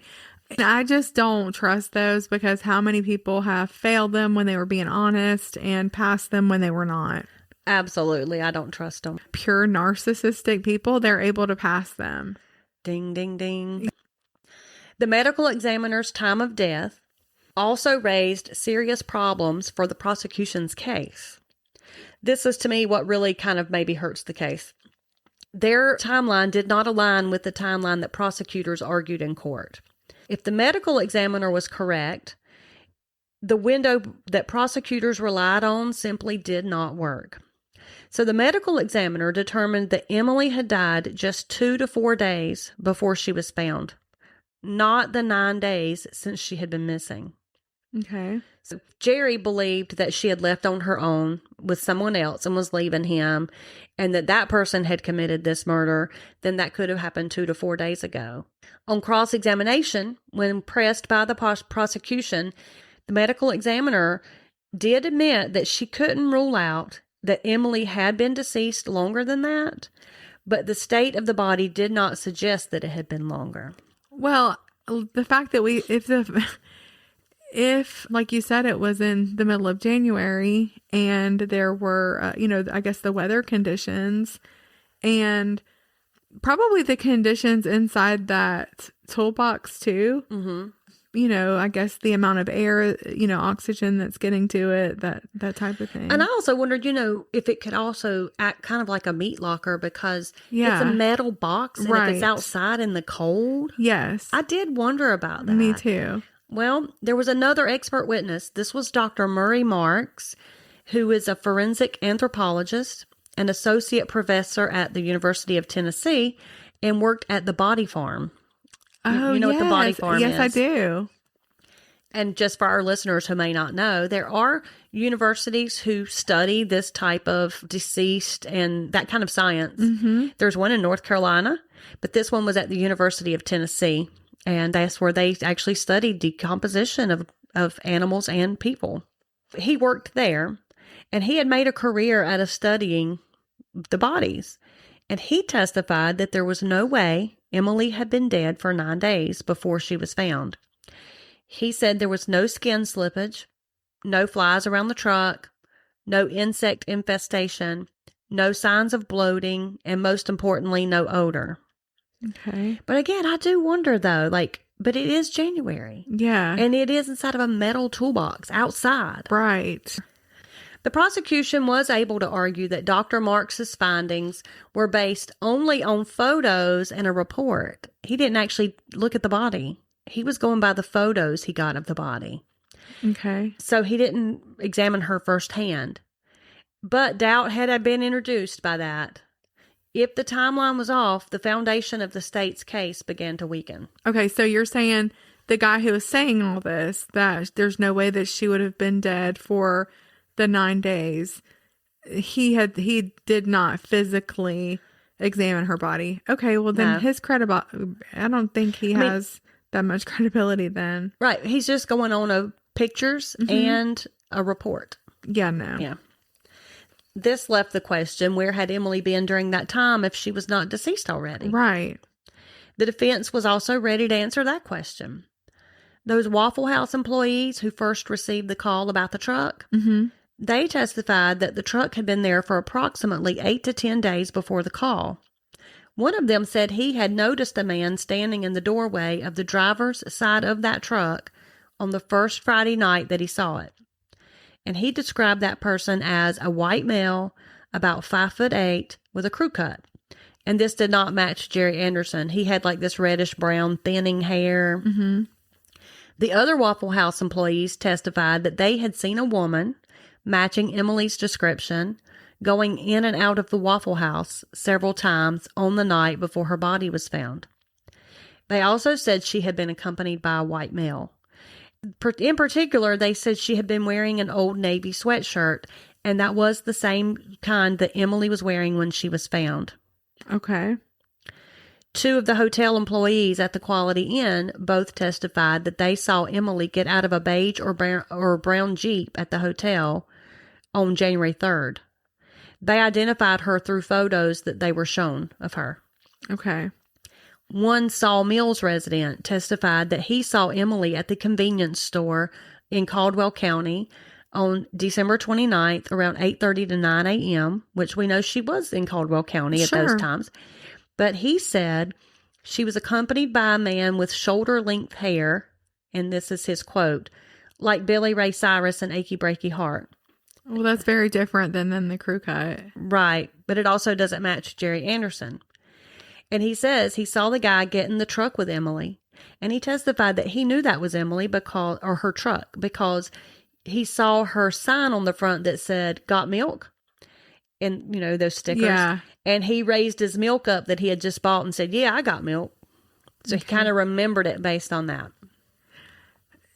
And I just don't trust those because how many people have failed them when they were being honest and passed them when they were not? Absolutely. I don't trust them. Pure narcissistic people, they're able to pass them. Ding, ding, ding. The medical examiner's time of death also raised serious problems for the prosecution's case. This is, to me, what really kind of maybe hurts the case. Their timeline did not align with the timeline that prosecutors argued in court. If the medical examiner was correct, the window that prosecutors relied on simply did not work. So the medical examiner determined that Emily had died just 2 to 4 days before she was found, not the 9 days since she had been missing. Okay. So Jerry believed that she had left on her own with someone else and was leaving him, and that person had committed this murder. Then that could have happened 2 to 4 days ago. On cross-examination, when pressed by the prosecution, the medical examiner did admit that she couldn't rule out that Emily had been deceased longer than that, but the state of the body did not suggest that it had been longer. Well, the fact that if, like you said, it was in the middle of January and there were, I guess the weather conditions and probably the conditions inside that toolbox too. Mm-hmm. I guess the amount of air, oxygen that's getting to it, that type of thing. And I also wondered, if it could also act kind of like a meat locker because it's a metal box and if it's outside in the cold. Yes. I did wonder about that. Me too. Well, there was another expert witness. This was Dr. Murray Marks, who is a forensic anthropologist, an associate professor at the University of Tennessee, and worked at the Body Farm. Oh, you know what the Body Farm is? Yes, I do. And just for our listeners who may not know, there are universities who study this type of deceased and that kind of science. There's one in North Carolina, but this one was at the University of Tennessee. And that's where they actually studied decomposition of animals and people. He worked there, and he had made a career out of studying the bodies. And he testified that there was no way Emily had been dead for 9 days before she was found. He said there was no skin slippage, no flies around the truck, no insect infestation, no signs of bloating, and most importantly, no odor. Okay. But again, I do wonder though, but it is January. Yeah. And it is inside of a metal toolbox outside. Right. The prosecution was able to argue that Dr. Marks's findings were based only on photos and a report. He didn't actually look at the body. He was going by the photos he got of the body. Okay. So he didn't examine her firsthand. But doubt had been introduced by that. If the timeline was off, the foundation of the state's case began to weaken. Okay, so you're saying the guy who was saying all this, that there's no way that she would have been dead for the 9 days, he did not physically examine her body. Okay, well then his credibility, I don't think he has that much credibility then. Right. He's just going on pictures and a report. Yeah, no. Yeah. This left the question, where had Emily been during that time if she was not deceased already? Right. The defense was also ready to answer that question. Those Waffle House employees who first received the call about the truck, they testified that the truck had been there for approximately 8 to 10 days before the call. One of them said he had noticed a man standing in the doorway of the driver's side of that truck on the first Friday night that he saw it. And he described that person as a white male, about 5'8", with a crew cut. And this did not match Jerry Anderson. He had this reddish brown thinning hair. The other Waffle House employees testified that they had seen a woman matching Emily's description going in and out of the Waffle House several times on the night before her body was found. They also said she had been accompanied by a white male. In particular, they said she had been wearing an Old Navy sweatshirt, and that was the same kind that Emily was wearing when she was found. Okay. 2 of the hotel employees at the Quality Inn both testified that they saw Emily get out of a beige or brown Jeep at the hotel on January 3rd. They identified her through photos that they were shown of her. Okay. One Saul Mills resident testified that he saw Emily at the convenience store in Caldwell County on December 29th around 8:30 to 9 a.m., which we know she was in Caldwell County at those times. But he said she was accompanied by a man with shoulder-length hair, and this is his quote, like Billy Ray Cyrus and Achy Breaky Heart. Well, that's very different than the crew cut. Right, but it also doesn't match Jerry Anderson. And he says he saw the guy get in the truck with Emily, and he testified that he knew that was Emily or her truck because he saw her sign on the front that said, "Got milk?" And, those stickers. Yeah. And he raised his milk up that he had just bought and said, "Yeah, I got milk." So he kind of remembered it based on that.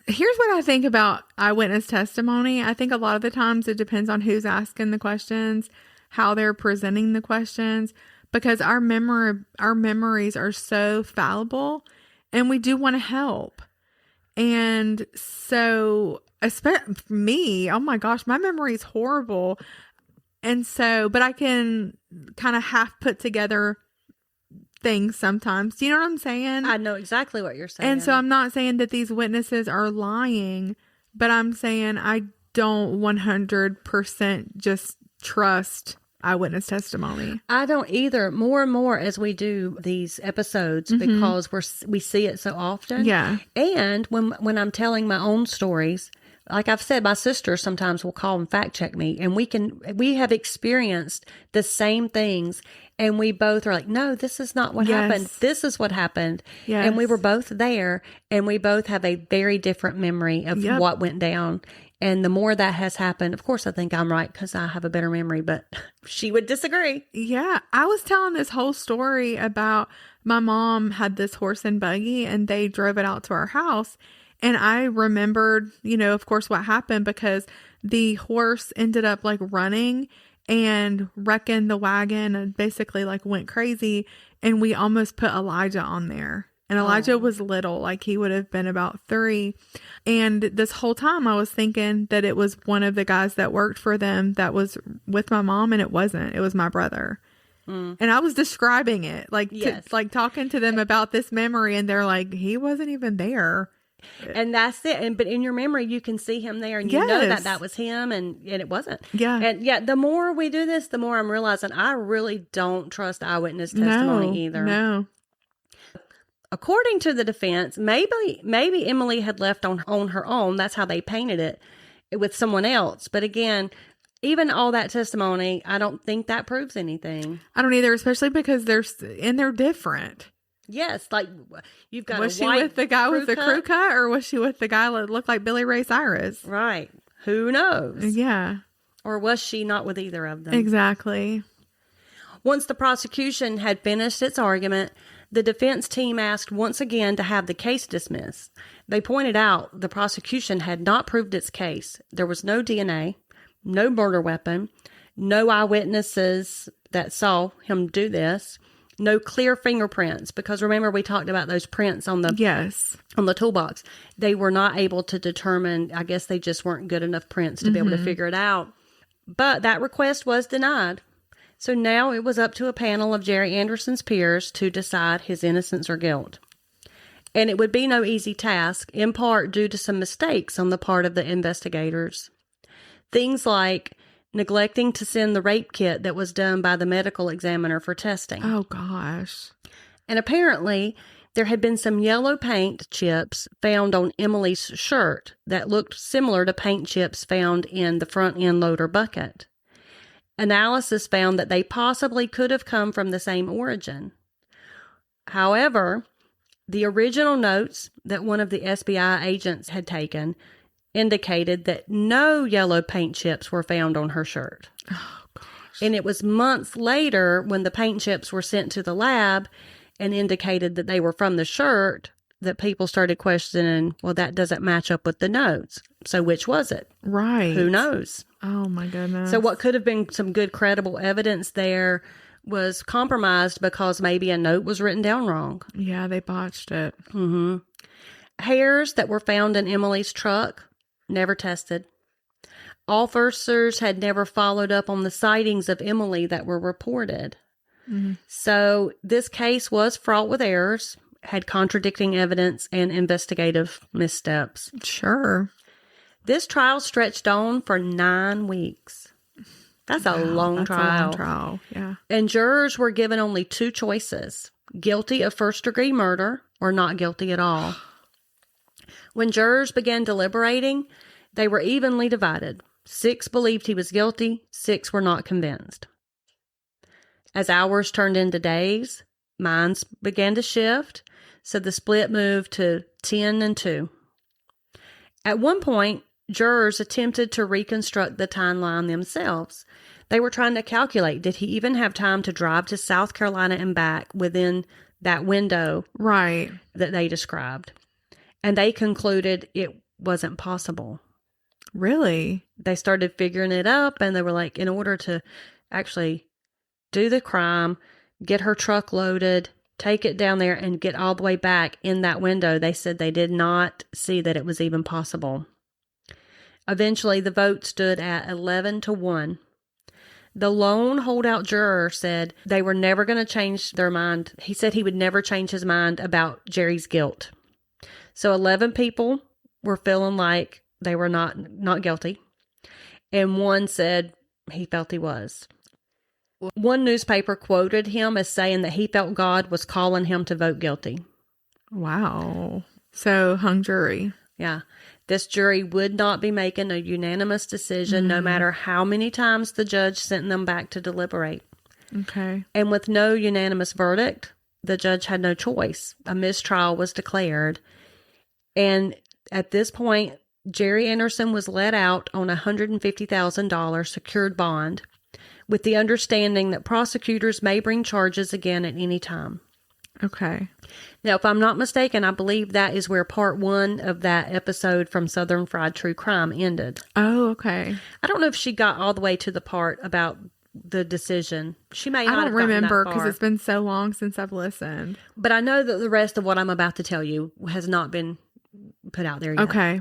Here's what I think about eyewitness testimony. I think a lot of the times it depends on who's asking the questions, how they're presenting the questions, because our memories are so fallible, and we do want to help. And so, especially me, oh my gosh, my memory is horrible. And so, but I can kind of half put together things sometimes. Do you know what I'm saying? I know exactly what you're saying. And so I'm not saying that these witnesses are lying, but I'm saying I don't 100% just trust eyewitness testimony. I don't either. More and more as we do these episodes because we see it so often. Yeah. And when I'm telling my own stories, like I've said, my sister sometimes will call and fact check me, and we have experienced the same things, and we both are like, no, this is not what happened. This is what happened. Yes. And we were both there, and we both have a very different memory of what went down. And the more that has happened, of course, I think I'm right because I have a better memory, but she would disagree. Yeah. I was telling this whole story about my mom had this horse and buggy and they drove it out to our house. And I remembered, of course, what happened because the horse ended up like running and wrecking the wagon and basically like went crazy. And we almost put Elijah on there. And Elijah was little, like he would have been about 3. And this whole time I was thinking that it was one of the guys that worked for them that was with my mom, and it wasn't. It was my brother. And I was describing it, like, Yes. like talking to them about this memory, and they're like, he wasn't even there. And that's it. But in your memory, you can see him there and you know Yes. that was him and it wasn't. Yeah. And yeah, the more we do this, the more I'm realizing I really don't trust eyewitness testimony either. No. According to the defense, maybe Emily had left on her own. That's how they painted it with someone else. But again, even all that testimony, I don't think that proves anything. I don't either, especially because they're different. Yes, like you've got Was a she white with the guy with the crew crew cut, or was she with the guy that looked like Billy Ray Cyrus? Right. Who knows? Yeah, Or was she not with either of them? exactly. Once the prosecution had finished its argument, the defense team asked once again to have the case dismissed. They pointed out the prosecution had not proved its case. There was no DNA, no murder weapon, no eyewitnesses that saw him do this, no clear fingerprints, because remember we talked about those prints on the Yes. on the toolbox. They were not able to determine, I guess they just weren't good enough prints to be able to figure it out. But that request was denied. So now it was up to a panel of Jerry Anderson's peers to decide his innocence or guilt. And it would be no easy task, in part due to some mistakes on the part of the investigators. Things like neglecting to send the rape kit that was done by the medical examiner for testing. Oh gosh. And apparently, there had been some yellow paint chips found on Emily's shirt that looked similar to paint chips found in the front end loader bucket. Analysis found that they possibly could have come from the same origin. However, the original notes that one of the SBI agents had taken indicated that no yellow paint chips were found on her shirt. Oh gosh. And it was months later when the paint chips were sent to the lab and indicated that they were from the shirt that people started questioning, well, that doesn't match up with the notes. So which was it? Right. Who knows? Oh my goodness. So what could have been some good credible evidence there was compromised because maybe a note was written down wrong. Yeah, they botched it. Mm-hmm. Hairs that were found in Emily's truck, never tested. Officers had never followed up on the sightings of Emily that were reported. Mhm. So this case was fraught with errors, had contradicting evidence, and investigative missteps. Sure. This trial stretched on for 9 weeks. That's a Wow, long that's trial. a long trial. Yeah. And jurors were given only 2 choices: guilty of first-degree murder or not guilty at all. When jurors began deliberating, they were evenly divided. 6 believed he was guilty, 6 were not convinced. As hours turned into days, minds began to shift, so the split moved to 10 and 2. At one point, jurors attempted to reconstruct the timeline themselves. They were trying to calculate, did he even have time to drive to South Carolina and back within that window Right. that they described? And they concluded it wasn't possible. Really? They started figuring it up, and they were like, in order to actually do the crime, get her truck loaded, take it down there, and get all the way back in that window, they said they did not see that it was even possible. Eventually, the vote stood at 11-1. The lone holdout juror said they were never going to change their mind. He said he would never change his mind about Jerry's guilt. So 11 people were feeling like they were not guilty. And one said he felt he was. One newspaper quoted him as saying that he felt God was calling him to vote guilty. Wow. So hung jury. Yeah. This jury would not be making a unanimous decision no matter how many times the judge sent them back to deliberate. Okay. And with no unanimous verdict, the judge had no choice. A mistrial was declared. And at this point, Jerry Anderson was let out on a $150,000 secured bond with the understanding that prosecutors may bring charges again at any time. Okay. Now, if I'm not mistaken, I believe that is where part 1 of that episode from Southern Fried True Crime ended. Oh, okay. I don't know if she got all the way to the part about the decision. She may not I don't have gotten that remember because far. it's been so long since I've listened. But I know that the rest of what I'm about to tell you has not been put out there yet. Okay.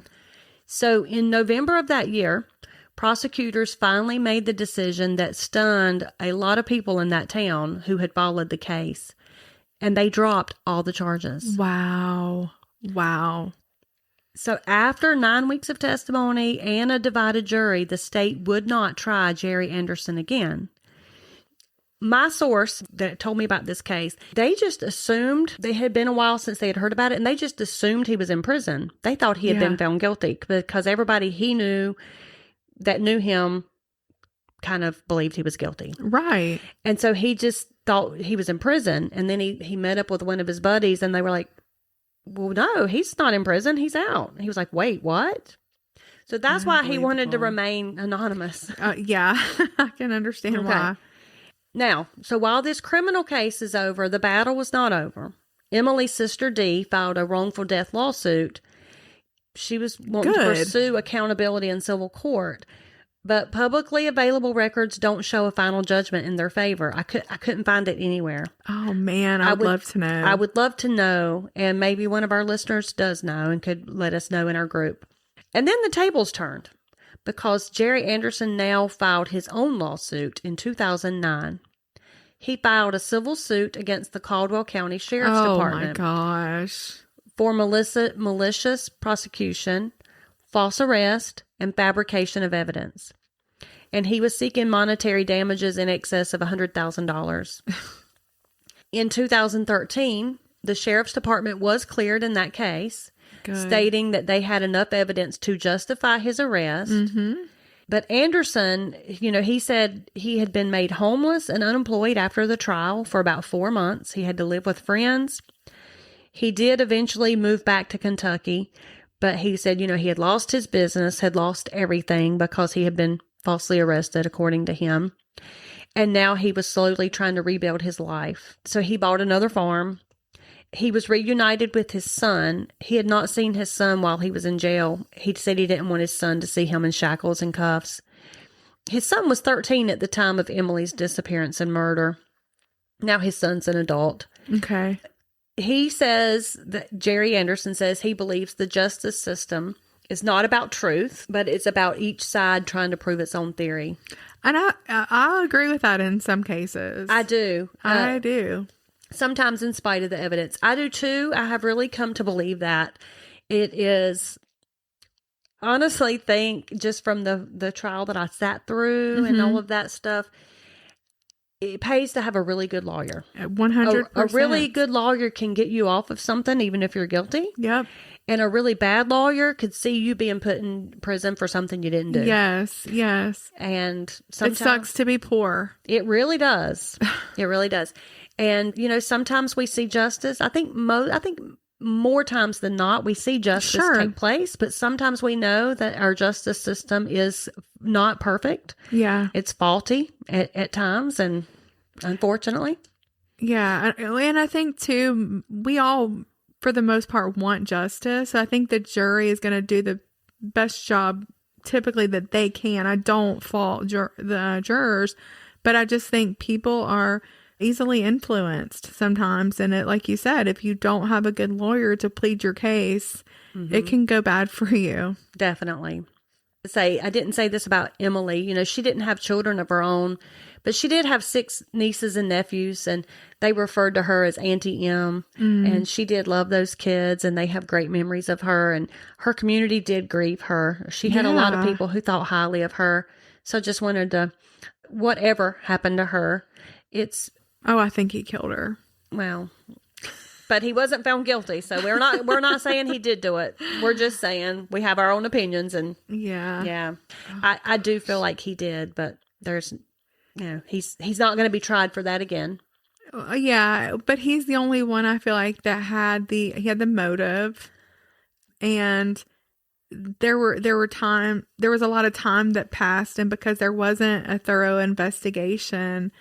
So in November of that year, prosecutors finally made the decision that stunned a lot of people in that town who had followed the case. And they dropped all the charges. Wow. Wow. So after 9 weeks of testimony and a divided jury, the state would not try Jerry Anderson again. My source that told me about this case, they just assumed, they had been a while since they had heard about it, and they just assumed he was in prison. They thought he had been found guilty because everybody he knew that knew him kind of believed he was guilty. Right. And so he just thought he was in prison. And then he met up with one of his buddies and they were like, well, no, he's not in prison. He's out. And he was like, wait, what? So that's why he wanted to remain anonymous. Yeah, I can understand why. Now, so while this criminal case is over, the battle was not over. Emily's sister Dee filed a wrongful death lawsuit. She was wanting to pursue accountability in civil court. But publicly available records don't show a final judgment in their favor. I couldn't find it anywhere. Oh, man, I would love to know. I would love to know, and maybe one of our listeners does know and could let us know in our group. And then the tables turned because Jerry Anderson now filed his own lawsuit in 2009. He filed a civil suit against the Caldwell County Sheriff's Department. Oh, my gosh. For malicious prosecution, false arrest, and fabrication of evidence. And he was seeking monetary damages in excess of $100,000. In 2013, the Sheriff's Department was cleared in that case, stating that they had enough evidence to justify his arrest. Mm-hmm. But Anderson, he said he had been made homeless and unemployed after the trial for about 4 months. He had to live with friends. He did eventually move back to Kentucky, but he said, he had lost his business, had lost everything because he had been falsely arrested, according to him. And now he was slowly trying to rebuild his life. So he bought another farm. He was reunited with his son. He had not seen his son while he was in jail. He said he didn't want his son to see him in shackles and cuffs. His son was 13 at the time of Emily's disappearance and murder. Now his son's an adult. Okay. He says that Jerry Anderson says he believes the justice system is not about truth, but it's about each side trying to prove its own theory. And I agree with that in some cases. I do. I do. Sometimes in spite of the evidence. I do too. I have really come to believe that. It is, honestly think, just from the trial that I sat through and all of that stuff, it pays to have a really good lawyer. 100%. A really good lawyer can get you off of something, even if you're guilty. Yep. And a really bad lawyer could see you being put in prison for something you didn't do. Yes, yes. And sometimes it sucks to be poor. It really does. It really does. And, sometimes we see justice. I think more times than not, we see justice take place. But sometimes we know that our justice system is not perfect. Yeah. It's faulty at times, and unfortunately. Yeah. And I think, too, we all, for the most part, want justice. I think the jury is going to do the best job typically that they can. I don't fault the jurors, but I just think people are easily influenced sometimes. And it, like you said, if you don't have a good lawyer to plead your case, it can go bad for you. Definitely. I didn't say this about Emily. She didn't have children of her own, but she did have 6 nieces and nephews, and they referred to her as Auntie M. And she did love those kids, and they have great memories of her, and her community did grieve her. She had a lot of people who thought highly of her. So just wanted to, whatever happened to her, Oh, I think he killed her. Well, but he wasn't found guilty, so we're not saying he did do it. We're just saying we have our own opinions, and yeah. I do feel like he did, but there's, he's not going to be tried for that again. Yeah, but he's the only one I feel like that had the motive, and there was a lot of time that passed, and because there wasn't a thorough investigation,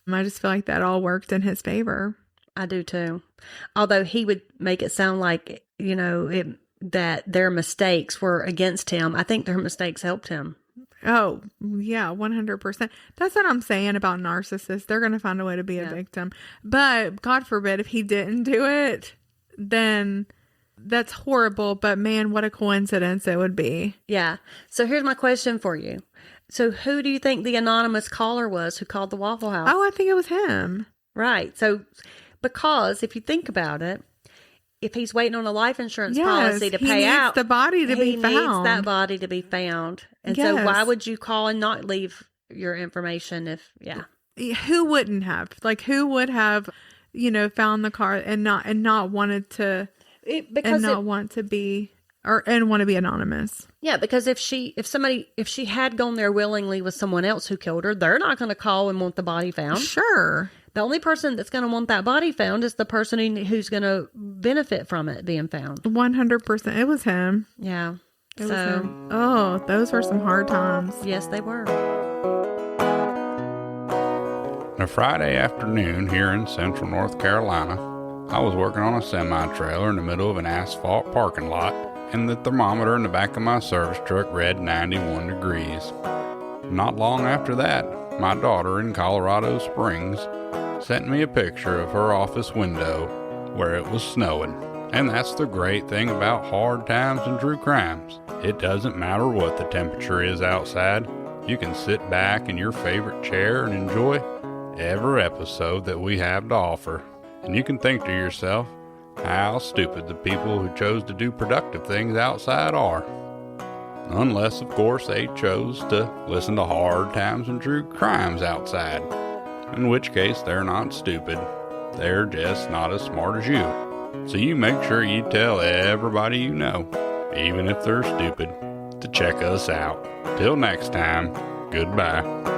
I just feel like that all worked in his favor. I do too. Although he would make it sound like, that their mistakes were against him. I think their mistakes helped him. Oh, yeah, 100%. That's what I'm saying about narcissists. They're going to find a way to be a victim. But God forbid if he didn't do it, then that's horrible. But man, what a coincidence it would be. Yeah. So here's my question for you. So who do you think the anonymous caller was who called the Waffle House? Oh, I think it was him. Right. So because if you think about it, if he's waiting on a life insurance policy to pay out, the body to be found. He needs that body to be found. And so why would you call and not leave your information Who wouldn't have? Like, who would have, found the car and not wanted to, want to be anonymous? Yeah, because if she had gone there willingly with someone else who killed her, they're not going to call and want the body found. Sure. The only person that's going to want that body found is the person who's going to benefit from it being found. 100%. It was him. Yeah. It was him. Oh, those were some hard times. Yes, they were. On a Friday afternoon here in central North Carolina, I was working on a semi-trailer in the middle of an asphalt parking lot, and the thermometer in the back of my service truck read 91 degrees. Not long after that, my daughter in Colorado Springs sent me a picture of her office window where it was snowing. And that's the great thing about hard times and true crimes. It doesn't matter what the temperature is outside. You can sit back in your favorite chair and enjoy every episode that we have to offer. And you can think to yourself how stupid the people who chose to do productive things outside are. Unless, of course, they chose to listen to hard times and true crimes outside. In which case, they're not stupid. They're just not as smart as you. So you make sure you tell everybody you know, even if they're stupid, to check us out. Till next time, goodbye.